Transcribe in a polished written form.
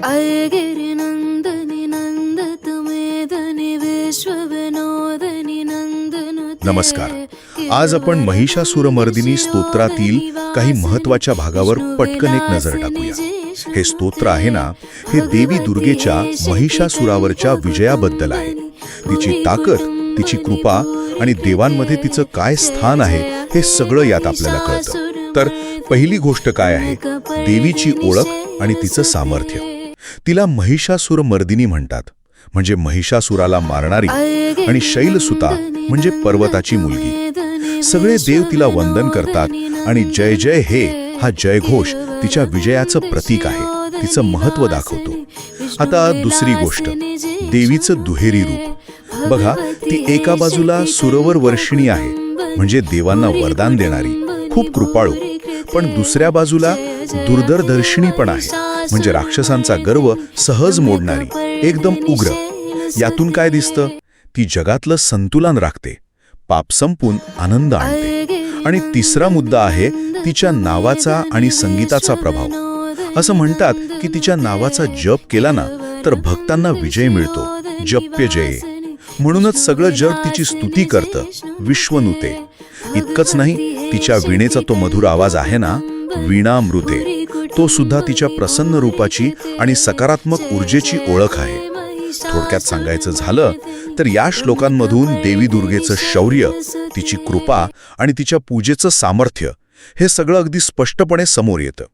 ऐगिरिनंदनि नंदत मेदनि विश्वविनोदनि नंदनुते। नमस्कार. आज आपण महिषासुरमर्दिनी स्तोत्रातील काही महत्वाच्या भागावर पटकन एक नजर टाकूया. हे स्तोत्र आहे ना, हे देवी दुर्गेच्या महिषासुरावरच्या विजयाबद्दल आहे. तिची ताकद, तिची कृपा आणि देवांमध्ये तिचं काय स्थान आहे हे सगळं यात आपल्याला कळतं. तर पहिली गोष्ट काय आहे? देवीची ओळख आणि तिचं सामर्थ्य. तिला महिषासुरमर्दिनी म्हणतात, म्हणजे महिषासुराला मारणारी, आणि शैलसुता म्हणजे पर्वताची मुलगी. सगळे देव तिला वंदन करतात आणि जय जय हे हा जयघोष तिच्या विजयाचं प्रतीक आहे, तिचं महत्त्व दाखवतो. आता दुसरी गोष्ट, देवीचं दुहेरी रूप. बघा, ती एका बाजूला सुरवर वर्षिणी आहे, म्हणजे देवांना वरदान देणारी, खूप कृपाळू, पण दुसऱ्या बाजूला दुर्धरदर्शिनी पण आहे, म्हणजे राक्षसांचा गर्व सहज मोडणारी, एकदम उग्र. यातून काय दिसतं? ती जगातलं संतुलन राखते, पाप संपून आनंद आणते. आणि तिसरा मुद्दा आहे तिच्या नावाचा आणि संगीताचा प्रभाव. असं म्हणतात की तिच्या नावाचा जप केला ना तर भक्तांना विजय मिळतो, जप्य जये. म्हणूनच सगळं जग तिची स्तुती करतं, विश्वनुते. इतकंच नाही, तिच्या वीणेचा तो मधुर आवाज आहे ना, वीणामृते, तो सुद्धा तिच्या प्रसन्न रूपाची आणि सकारात्मक ऊर्जेची ओळख आहे. थोडक्यात सांगायचं झालं तर या श्लोकांमधून देवी दुर्गेचं शौर्य, तिची कृपा आणि तिच्या पूजेचं सामर्थ्य हे सगळं अगदी स्पष्टपणे समोर येतं.